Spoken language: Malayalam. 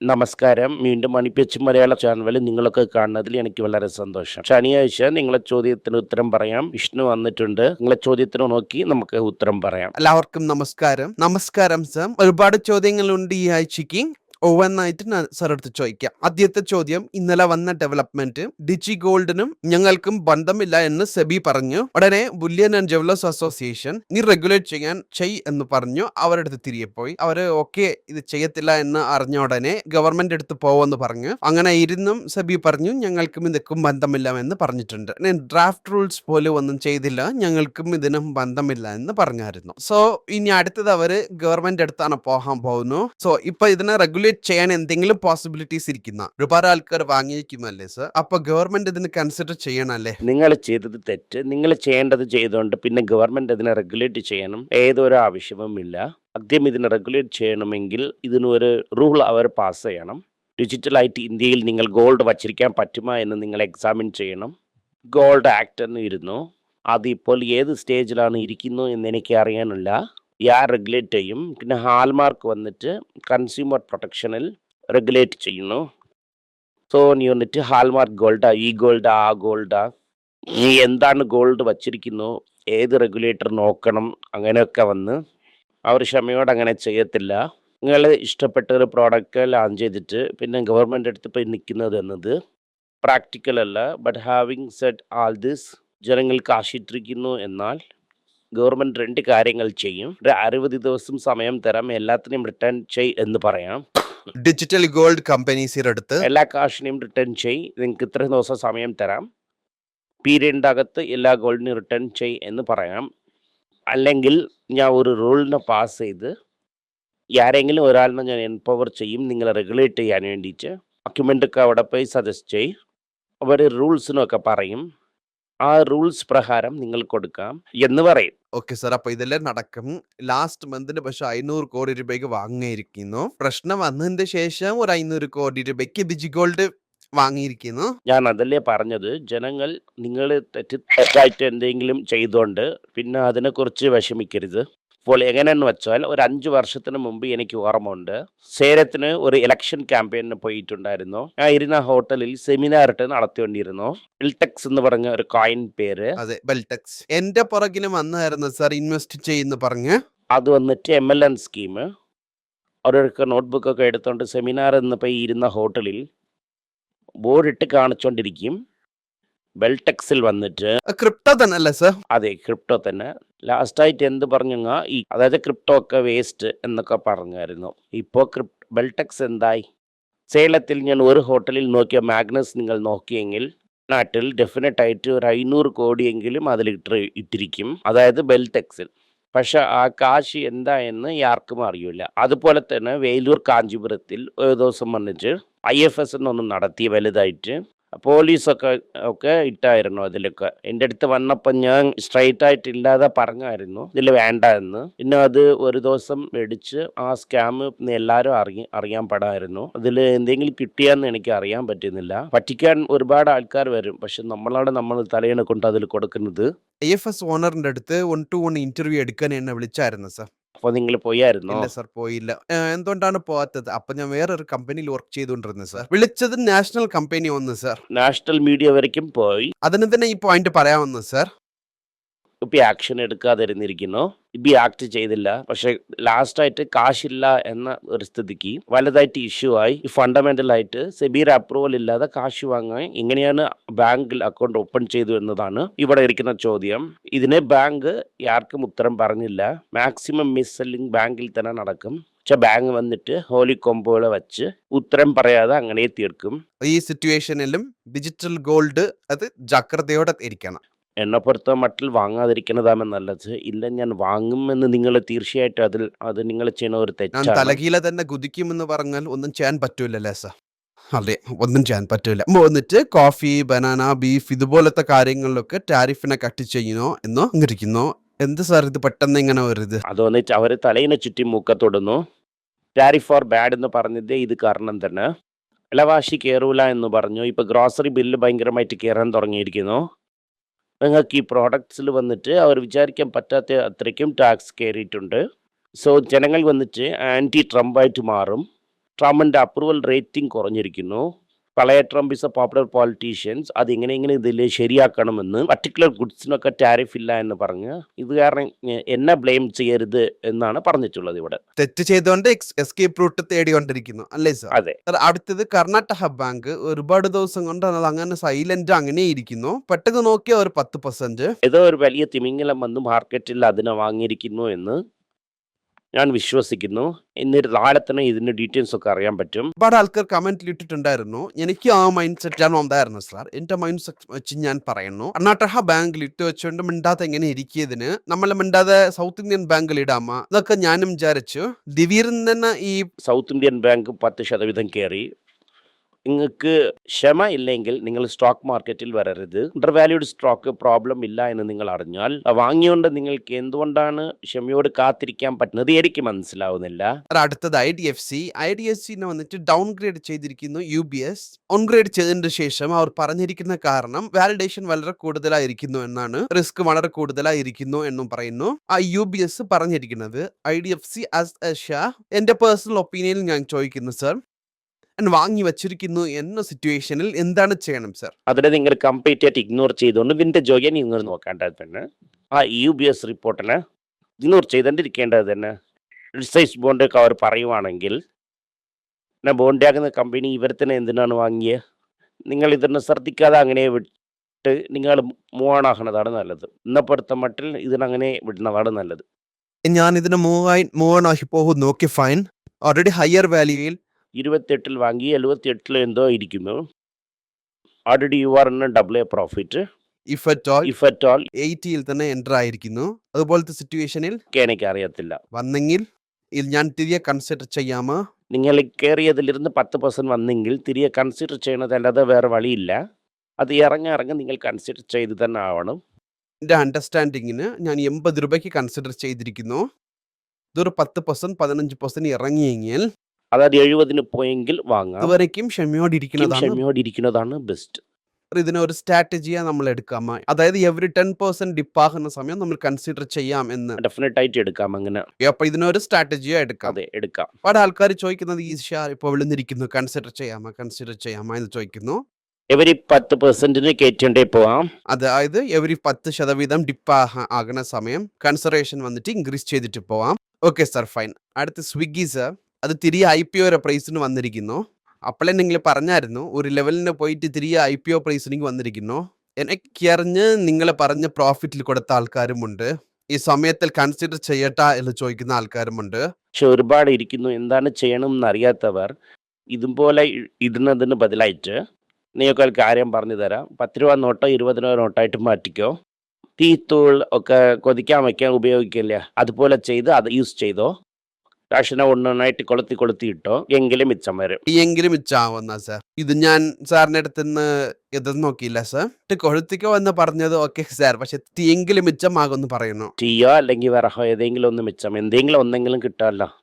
നമസ്കാരം. വീണ്ടും മണിപ്പിച്ച് മലയാള ചാനലിൽ നിങ്ങളൊക്കെ കാണുന്നതിൽ എനിക്ക് വളരെ സന്തോഷം. ശനിയാഴ്ച നിങ്ങളെ ചോദ്യത്തിന് ഉത്തരം പറയാം. വിഷ്ണു വന്നിട്ടുണ്ട്. നിങ്ങളെ ചോദ്യത്തിന് നോക്കി നമുക്ക് ഉത്തരം പറയാം. എല്ലാവർക്കും നമസ്കാരം. നമസ്കാരം സർ. ഒരുപാട് ചോദ്യങ്ങളുണ്ട് ഈ ആഴ്ചയ്ക്ക്. ഓവന്നായിട്ട് സാർ അടുത്ത് ചോദിക്കാം. ആദ്യത്തെ ചോദ്യം, ഇന്നലെ വന്ന ഡെവലപ്മെന്റ് ഡിജി ഗോൾഡിനും ഞങ്ങൾക്കും ബന്ധമില്ല എന്ന് സെബി പറഞ്ഞു. ഉടനെ ബുല്യൻ ആൻഡ് ജുവലേഴ്സ് അസോസിയേഷൻ നീ റെഗുലേറ്റ് ചെയ്യാൻ എന്ന് പറഞ്ഞു. അവരുടെ അടുത്ത് തിരികെ പോയി. അവര് ഓക്കെ ഇത് ചെയ്യത്തില്ല എന്ന് അറിഞ്ഞ ഉടനെ ഗവൺമെന്റ് അടുത്ത് പോവെന്ന് പറഞ്ഞു. അങ്ങനെ ഇരുന്നും സെബി പറഞ്ഞു ഞങ്ങൾക്കും ഇതൊക്കും ബന്ധമില്ല എന്ന് പറഞ്ഞിട്ടുണ്ട്. ഡ്രാഫ്റ്റ് റൂൾസ് പോലും ഒന്നും ചെയ്തില്ല, ഞങ്ങൾക്കും ഇതിനും ബന്ധമില്ല എന്ന് പറഞ്ഞായിരുന്നു. സോ ഇനി അടുത്തത് അവര് ഗവൺമെന്റ് അടുത്താണ് പോകാൻ പോകുന്നു. സോ ഇപ്പൊ ഇതിനെ റെഗുലേറ്റ് ചെയ്യാൻ എന്തെങ്കിലും പോസിബിലിറ്റീസ് ഇരിക്കുന്ന ഒരുപാട് ആൾക്കാർ വാങ്ങിയിരിക്കുന്നല്ലേ സർ? അപ്പൊ ഗവൺമെന്റ് ഇതിന് കൺസിഡർ ചെയ്യണല്ലേ? നിങ്ങൾ ചെയ്തത് തെറ്റ്. നിങ്ങൾ ചെയ്യേണ്ടത് ചെയ്തുകൊണ്ട് പിന്നെ ഗവൺമെന്റ് ഇതിനെ റെഗുലേറ്റ് ചെയ്യണം ഏതൊരു ആവശ്യവുമില്ല. ആദ്യം ഇതിനെ റെഗുലേറ്റ് ചെയ്യണമെങ്കിൽ ഇതിനൊരു റൂൾ അവർ പാസ് ചെയ്യണം. ഡിജിറ്റലായിട്ട് ഇന്ത്യയിൽ നിങ്ങൾ ഗോൾഡ് വച്ചിരിക്കാൻ പറ്റുമോ എന്ന് നിങ്ങൾ എക്സാമിൻ ചെയ്യണം. ഗോൾഡ് ആക്ട് എന്ന് ഇരുന്നു. അതിപ്പോൾ ഏത് സ്റ്റേജിലാണ് ഇരിക്കുന്നു എന്ന് എനിക്ക് അറിയാനില്ല. യാർ റെഗുലേറ്റ് ചെയ്യും. പിന്നെ ഹാൾമാർക്ക് വന്നിട്ട് കൺസ്യൂമർ പ്രൊട്ടക്ഷനിൽ റെഗുലേറ്റ് ചെയ്യുന്നു. സോ നീ വന്നിട്ട് ഹാൾമാർക്ക് ഗോൾഡാ, ഈ ഗോൾഡാ, ആ ഗോൾഡാ, നീ എന്താണ് ഗോൾഡ് വച്ചിരിക്കുന്നു, ഏത് റെഗുലേറ്റർ നോക്കണം, അങ്ങനെയൊക്കെ വന്ന് അവർ ക്ഷമയോടെ അങ്ങനെ ചെയ്യത്തില്ല. നിങ്ങൾ ഇഷ്ടപ്പെട്ട ഒരു പ്രോഡക്റ്റ് ലോഞ്ച് ചെയ്തിട്ട് പിന്നെ ഗവൺമെൻറ് അടുത്ത് പോയി നിൽക്കുന്നത് എന്നത് പ്രാക്ടിക്കൽ അല്ല. But having Z all this, ജനങ്ങൾക്ക് ആശ്രയിച്ചിരിക്കുന്നു എന്നാൽ ഗവൺമെൻറ് രണ്ട് കാര്യങ്ങൾ ചെയ്യും. ഒരു 60 ദിവസം സമയം തരാം, എല്ലാത്തിനെയും റിട്ടേൺ ചെയ് എന്ന് പറയാം. ഡിജിറ്റൽ ഗോൾഡ് കമ്പനീസിന്റെ അടുത്ത് എല്ലാ കാശിനെയും റിട്ടേൺ ചെയ്, നിങ്ങൾക്ക് ഇത്ര ദിവസം സമയം തരാം, പീരീഡിൻ്റെ അകത്ത് എല്ലാ ഗോൾഡിനും റിട്ടേൺ ചെയ് എന്ന് പറയാം. അല്ലെങ്കിൽ ഞാൻ ഒരു റൂളിനെ പാസ് ചെയ്ത് ആരെങ്കിലും ഒരാളിനെ ഞാൻ എംപവർ ചെയ്യും നിങ്ങളെ റെഗുലേറ്റ് ചെയ്യാൻ വേണ്ടിയിട്ട്. ഡോക്യുമെൻ്റൊക്കെ അവിടെ പോയി സജസ്റ്റ് ചെയ്, അവർ റൂൾസിനൊക്കെ പറയും. ആ റൂൾസ് പ്രകാരം നിങ്ങൾ കൊടുക്കാം എന്ന് പറയും. ഓക്കെ സാർ, അപ്പൊ ഇതെല്ലാം നടക്കും. ലാസ്റ്റ് മന്തിന് പക്ഷെ 500 കോടി രൂപയ്ക്ക് വാങ്ങിയിരിക്കുന്നു. പ്രശ്നം വന്നതിന് ശേഷം ഒരു 500 കോടി രൂപയ്ക്ക് ഡിജി ഗോൾഡ് വാങ്ങിയിരിക്കുന്നു. ഞാൻ അതല്ലേ പറഞ്ഞത്, ജനങ്ങൾ നിങ്ങൾ തെറ്റായിട്ട് എന്തെങ്കിലും ചെയ്തുകൊണ്ട് പിന്നെ അതിനെക്കുറിച്ച് വിഷമിക്കരുത്. അപ്പോൾ എങ്ങനെയെന്ന് വെച്ചാൽ ഒരു 5 വർഷത്തിന് മുമ്പ് എനിക്ക് ഓർമ്മയുണ്ട്, സേലത്തിന് ഒരു ഇലക്ഷൻ ക്യാമ്പയിന് പോയിട്ടുണ്ടായിരുന്നു. ഞാൻ ഇരുന്ന ഹോട്ടലിൽ സെമിനാറിട്ട് നടത്തിക്കൊണ്ടിരുന്നു. ബെൽടെക്സ് എന്ന് പറഞ്ഞ ഒരു കോയിൻ പേര്. അതെ, ബെൽടെക്സ് എന്റെ പുറകിലും വന്നായിരുന്നു സാർ, ഇൻവെസ്റ്റ് ചെയ്യുന്ന പറഞ്ഞ്. അത് വന്നിട്ട് MLN സ്കീം. അവരൊക്കെ നോട്ട്ബുക്കൊക്കെ എടുത്തുകൊണ്ട് സെമിനാർ എന്ന് പോയി ഇരുന്ന ഹോട്ടലിൽ ബോർഡിട്ട് കാണിച്ചുകൊണ്ടിരിക്കും. ബെൽടെക്സിൽ വന്നിട്ട് ക്രിപ്റ്റോ തന്നെ അല്ലേ സാർ? അതെ, ക്രിപ്റ്റോ തന്നെ. ലാസ്റ്റായിട്ട് എന്ത് പറഞ്ഞു, അതായത് ക്രിപ്റ്റോ ഒക്കെ വേസ്റ്റ് എന്നൊക്കെ പറഞ്ഞായിരുന്നു. ഇപ്പോൾ ബെൽടെക്സ് എന്തായി? സേലത്തിൽ ഞാൻ ഒരു ഹോട്ടലിൽ നോക്കിയ മാഗ്നസ് നിങ്ങൾ നോക്കിയെങ്കിൽ നാട്ടിൽ ഡെഫിനറ്റ് ആയിട്ട് ഒരു 500 കോടിയെങ്കിലും അതിൽ ഇട്ടിരിക്കും, അതായത് ബെൽടെക്സിൽ. പക്ഷെ ആ കാശ് എന്താ എന്ന് ആർക്കും അറിയില്ല. അതുപോലെ തന്നെ വേലൂർ കാഞ്ചീപുരത്തിൽ ഒരു ദിവസം വന്നിട്ട് IFS എന്നൊന്നും നടത്തി വലുതായിട്ട്. പോലീസൊക്കെ ഇട്ടായിരുന്നു അതിലൊക്കെ. എൻ്റെ അടുത്ത് വന്നപ്പോൾ ഞാൻ സ്ട്രൈറ്റ് ആയിട്ട് ഇല്ലാതെ പറഞ്ഞായിരുന്നു ഇതിൽ വേണ്ട എന്ന്. പിന്നെ അത് ഒരു ദിവസം മേടിച്ച് ആ സ്കാം എല്ലാവരും അറിയാൻ പാടായിരുന്നു. അതിൽ എന്തെങ്കിലും കിട്ടിയാന്ന് എനിക്ക് അറിയാൻ പറ്റുന്നില്ല. പറ്റിക്കാൻ ഒരുപാട് ആൾക്കാർ വരും, പക്ഷെ നമ്മൾ തലയിണ കൊണ്ട് അതിൽ കൊടുക്കുന്നത്. IFS ഓണറിന്റെ അടുത്ത് 1-to-1 ഇന്റർവ്യൂ എടുക്കാൻ എന്നെ വിളിച്ചായിരുന്നു സാർ. അപ്പോൾ നിങ്ങൾ പോയായിരുന്നോ? ഇല്ല സാർ, പോയില്ല. എന്തുകൊണ്ടാണ് പോവാത്തത്? അപ്പൊ ഞാൻ വേറൊരു കമ്പനിയിൽ വർക്ക് ചെയ്തുകൊണ്ടിരുന്നത് സാർ. വിളിച്ചത് നാഷണൽ കമ്പനി ഒന്ന് സാർ. നാഷണൽ മീഡിയ വരയ്ക്കും പോയി. അതിന് തന്നെ ഈ പോയിന്റ് പറയാമെന്ന് സാർ. ഇപ്പം ആക്ഷൻ എടുക്കാതിരുന്നിരിക്കുന്നു. ഇപ്പം ആക്ട് ചെയ്തില്ല. പക്ഷെ ലാസ്റ്റായിട്ട് കാശില്ല എന്ന ഒരു സ്ഥിതിക്ക് വലുതായിട്ട് ഇഷ്യൂ ആയി. ഫണ്ടമെന്റലായിട്ട് സെബിയുടെ അപ്രൂവൽ ഇല്ലാതെ കാശ് വാങ്ങാൻ എങ്ങനെയാണ് ബാങ്കിൽ അക്കൗണ്ട് ഓപ്പൺ ചെയ്തു എന്നതാണ് ഇവിടെ ഇരിക്കുന്ന ചോദ്യം. ഇതിന് ബാങ്ക് ആർക്കും ഉത്തരം പറഞ്ഞില്ല. മാക്സിമം മിസ് സെല്ലിംഗ് ബാങ്കിൽ തന്നെ നടക്കും. പക്ഷെ ബാങ്ക് വന്നിട്ട് ഹോലി കൊമ്പുകളെ വെച്ച് ഉത്തരം പറയാതെ അങ്ങനെ തീർക്കും. ഈ സിറ്റുവേഷനിലും ഡിജിറ്റൽ ഗോൾഡ് അത് ജാഗ്രതയോടെ ഇരിക്കണം. എന്നെ പുറത്ത് മട്ടിൽ വാങ്ങാതിരിക്കുന്നതാണ് നല്ലത്. ഇല്ല, ഞാൻ വാങ്ങുമെന്ന് നിങ്ങൾ തീർച്ചയായിട്ടും അത് നിങ്ങൾ ചെയ്യുന്ന ഒരു ഞാൻ തെറ്റാണ്. തലകീല തന്നെ കുതിക്കുമെന്ന് പറഞ്ഞാൽ ഒന്നും ചെയ്യാൻ പറ്റൂലല്ലേ സാർ? അതെ, ഒന്നും ചെയ്യാൻ പറ്റൂല. വന്നിട്ട് കോഫി, ബനാന, ബീഫ് ഇതുപോലത്തെ കാര്യങ്ങളിലൊക്കെ ടാരിഫിനെ കട്ട് ചെയ്യുന്നോ എന്നോ ഇരിക്കുന്നു. എന്ത് സാർ ഇത് പെട്ടെന്ന് ഇങ്ങനെ വരുത്? അത് വന്നിട്ട് അവർ തലയിനെ ചുറ്റി മൂക്കത്തൊടുന്നു. ടാരിഫ് ഓർ ബാഡ് എന്ന് പറഞ്ഞത് ഇത് കാരണം തന്നെ. വിലവാശി കയറൂല എന്ന് പറഞ്ഞു. ഇപ്പോൾ ഗ്രോസറി ബില്ല് ഭയങ്കരമായിട്ട് കയറാൻ തുടങ്ങിയിരിക്കുന്നു. നിങ്ങൾക്ക് ഈ പ്രോഡക്ട്സിൽ വന്നിട്ട് അവർ വിചാരിക്കാൻ പറ്റാത്ത അത്രയ്ക്കും ടാക്സ് കയറിയിട്ടുണ്ട്. സോ ജനങ്ങൾ വന്നിട്ട് ആൻറ്റി ട്രംപായിട്ട് മാറും. ട്രംപിൻ്റെ അപ്രൂവൽ റേറ്റിംഗ് കുറഞ്ഞിരിക്കുന്നു. പഴയ Trump is A popular politicians അത് ഇങ്ങനെ ഇതിൽ ശരിയാക്കണമെന്ന് പർട്ടിക്കുലർ ഗുഡ്സിനൊക്കെ ടാരിഫ് ഇല്ല എന്ന് പറഞ്ഞ് ഇത് കാരണം എന്നെ ബ്ലെയിം ചെയ്യരുത് എന്നാണ് പറഞ്ഞിട്ടുള്ളത് ഇവിടെ. തെറ്റ് ചെയ്തുകൊണ്ട് എസ്കേപ്പ് റൂട്ട് തേടിക്കൊണ്ടിരിക്കുന്നു അല്ലേ സർ? അതെ. സർ, അടുത്തത് കർണാടക ബാങ്ക് ഒരുപാട് ദിവസം കൊണ്ട് അത് അങ്ങനെ സൈലന്റ് അങ്ങനെ ഇരിക്കുന്നു. പെട്ടെന്ന് നോക്കിയ ഒരു 10%. ഏതോ ഒരു വലിയ തിമിംഗലം വന്ന് മാർക്കറ്റിൽ അതിനെ വാങ്ങിയിരിക്കുന്നു എന്ന് ഞാൻ വിശ്വസിക്കുന്നു. ഇന്നൊരു നാളെ തന്നെ ഇതിന്റെ ഡീറ്റെയിൽസ് ഒക്കെ അറിയാൻ പറ്റും. ഒരുപാട് ആൾക്കാർ കമന്റിൽ ഇട്ടിട്ടുണ്ടായിരുന്നു. എനിക്ക് ആ മൈൻഡ് സെറ്റ് ആണ് ഉണ്ടായിരുന്നു സാർ. എന്റെ മൈൻഡ് സെറ്റ് വെച്ച് ഞാൻ പറയുന്നു, കർണാടക ബാങ്കിൽ ഇട്ട് വെച്ചുകൊണ്ട് മിണ്ടാതെ എങ്ങനെ ഇരിക്കിയതിന് നമ്മൾ മിണ്ടാതെ സൗത്ത് ഇന്ത്യൻ ബാങ്കിൽ ഇടാമ ഇതൊക്കെ ഞാനും വിചാരിച്ചു. ദിവീറിൽ നിന്ന് ഈ സൗത്ത് ഇന്ത്യൻ ബാങ്ക് 10% കയറി. നിങ്ങൾക്ക് ക്ഷമ ഇല്ലെങ്കിൽ നിങ്ങൾ സ്റ്റോക്ക് മാർക്കറ്റിൽ വരരുത്. അണ്ടർ വാല്യൂഡ് സ്റ്റോക്ക് പ്രോബ്ലം ഇല്ല എന്ന് നിങ്ങൾ അറിഞ്ഞാൽ വാങ്ങിയോണ്ട് നിങ്ങൾക്ക് എന്തുകൊണ്ടാണ് ക്ഷമയോട് കാത്തിരിക്കാൻ പറ്റുന്നത് എനിക്ക് മനസ്സിലാവുന്നില്ല. അടുത്തത് IDFC വന്നിട്ട് ഡൗൺ ഗ്രേഡ് ചെയ്തിരിക്കുന്നു. UBS ഓൺഗ്രേഡ് ചെയ്തതിന് ശേഷം അവർ പറഞ്ഞിരിക്കുന്ന കാരണം വാലിഡേഷൻ വളരെ കൂടുതലായിരിക്കുന്നു എന്നാണ്, റിസ്ക് വളരെ കൂടുതലായിരിക്കുന്നു എന്നും പറയുന്നു. ആ UBS പറഞ്ഞിരിക്കുന്നത് IDFC ആസ് എ ഷെയർ. എന്റെ പേഴ്സണൽ ഒപ്പീനിയനിൽ ഞാൻ ചോദിക്കുന്നു സർ, വാങ്ങി വച്ചിരിക്കുന്നു എന്ന സിറ്റുവേഷനിൽ എന്താണ് ചെയ്യണം സർ? അതിനെ നിങ്ങൾ കംപ്ലീറ്റ് ആയിട്ട് ഇഗ്നോർ ചെയ്തുകൊണ്ട് ഇതിന്റെ ജോലിയെ നിങ്ങൾ നോക്കേണ്ടത് തന്നെ ആ UBS റിപ്പോർട്ടിനെ ഇഗ്നോർ ചെയ്തുകൊണ്ടിരിക്കേണ്ടത് തന്നെ. റിസൈസ് ബോണ്ട് അവർ പറയുവാണെങ്കിൽ ബോണ്ടാകുന്ന കമ്പനി ഇവരത്തിനെ എന്തിനാണ് വാങ്ങിയത്? നിങ്ങൾ ഇതിനെ ശ്രദ്ധിക്കാതെ അങ്ങനെ വിട്ട് നിങ്ങൾ മൂവ് ഓൺ ആകുന്നതാണ് നല്ലത്. ഇന്നപ്പോഴത്തെ മട്ടിൽ ഇതിനങ്ങനെ വിടുന്നതാണ് നല്ലത്. ഞാൻ ഇതിന് മൂവ് ഓൺ ആക്കി പോകുന്നു. Okay fine. ഓൾറെഡി ഹയർ വാല്യൂയിൽ 28 വാങ്ങി 78 എന്തോ ഇരിക്കുന്നു. Already you are in double A profit. If at all 80 തന്നെ എൻ്റർ ആയിരിക്കുന്നു. അതുപോലത്തെ സിറ്റുവേഷനിൽ എനിക്ക് അറിയത്തില്ല വന്നെങ്കിൽ ഇത് ഞാൻ തിരികെ കൺസിഡർ ചെയ്യാമോ? നിങ്ങൾ കയറിയതിലിരുന്ന് 10% വന്നെങ്കിൽ തിരികെ കൺസിഡർ ചെയ്യണതല്ലാതെ വേറെ വഴിയില്ല. അത് ഇറങ്ങി നിങ്ങൾ കൺസിഡർ ചെയ്ത് തന്നെ ആവണം. എൻ്റെ അണ്ടർസ്റ്റാൻഡിങ്ങിന് ഞാൻ 80 രൂപയ്ക്ക് കൺസിഡർ ചെയ്തിരിക്കുന്നു. ഇതൊരു 10% 15% ഇറങ്ങിയെങ്കിൽ അതായത് 70 പോയെങ്കിൽ വാങ്ങാം. അതുവരയ്ക്കും ക്ഷമയോടിരിക്കുന്നതാണ് ബെസ്റ്റ്. ഇതിനൊരു സ്ട്രാറ്റജിയാ നമ്മൾ എടുക്കാമോ? അതായത് എവറി 10% ഡിപ്പാകുന്ന സമയം നമ്മൾ കൺസിഡർ ചെയ്യാം എന്ന്. ഡെഫിനറ്റ് ആയിട്ട് എടുക്കാം അങ്ങനെ. അപ്പൊ ഇതിനൊരു സ്ട്രാറ്റജിയാ എടുക്കാം. അതെ എടുക്കാം. ഒരുപാട് ആൾക്കാർ ചോദിക്കുന്നത് ഈ ഷെയർ ഇപ്പോൾ വിളിച്ചിരിക്കുന്നു, കൺസിഡർ ചെയ്യാമോ എന്ന് ചോദിക്കുന്നു. എവരി 10% കയറ്റേണ്ടേ പോവാം. അതായത് എവരി 10% ഡിപ്പ് ആകുന്ന സമയം കൺസിഡറേഷൻ വന്നിട്ട് ഇൻക്രീസ് ചെയ്തിട്ട് പോവാം. Okay sir, fine. അടുത്ത് സ്വിഗ്ഗി സർ, അത് തിരികെ IPO പ്രൈസിന് വന്നിരിക്കുന്നു. അപ്പോഴേ നിങ്ങൾ പറഞ്ഞായിരുന്നു ഒരു ലെവലിന് പോയിട്ട് തിരികെ IPO പ്രൈസിന് വന്നിരിക്കുന്നു. എനിക്കറിഞ്ഞ് നിങ്ങൾ പറഞ്ഞ പ്രോഫിറ്റിൽ കൊടുത്ത ആൾക്കാരുമുണ്ട്. ഈ സമയത്തിൽ കൺസിഡർ ചെയ്യട്ടാ എന്ന് ചോദിക്കുന്ന ആൾക്കാരുമുണ്ട്. പക്ഷെ ഒരുപാട് ഇരിക്കുന്നു, എന്താണ് ചെയ്യണം എന്നറിയാത്തവർ ഇതുപോലെ ഇടുന്നതിന് ബദലായിട്ട് നിങ്ങൾക്ക് കാര്യം പറഞ്ഞു തരാം. 10 രൂപ നോട്ടോ 20 രൂപ നോട്ടായിട്ട് മാറ്റിക്കോ. തീത്തൂൾ ഒക്കെ കൊതിക്കാൻ വയ്ക്കാൻ ഉപയോഗിക്കില്ല, അതുപോലെ ചെയ്ത് അത് യൂസ് ചെയ്തോ. രാഷനെ ഒന്നായിട്ട് കൊളുത്തി ഇട്ടോ എങ്കിലും മിച്ചം വരും. എങ്കിലും മിച്ചാവുന്ന സാർ. ഇത് ഞാൻ സാറിന്റെ അടുത്ത് നിന്ന് എതിർന്ന് നോക്കിയില്ല സാർ. കൊഴുത്തിക്കോ എന്ന് പറഞ്ഞത് ഓക്കെ സാർ, പക്ഷെ തീയെങ്കിലും മിച്ചമാകുമെന്ന് പറയുന്നു. ടീയോ അല്ലെങ്കിൽ വിറഹോ ഏതെങ്കിലും ഒന്ന് മിച്ചം, എന്തെങ്കിലും ഒന്നെങ്കിലും കിട്ടാമല്ലോ.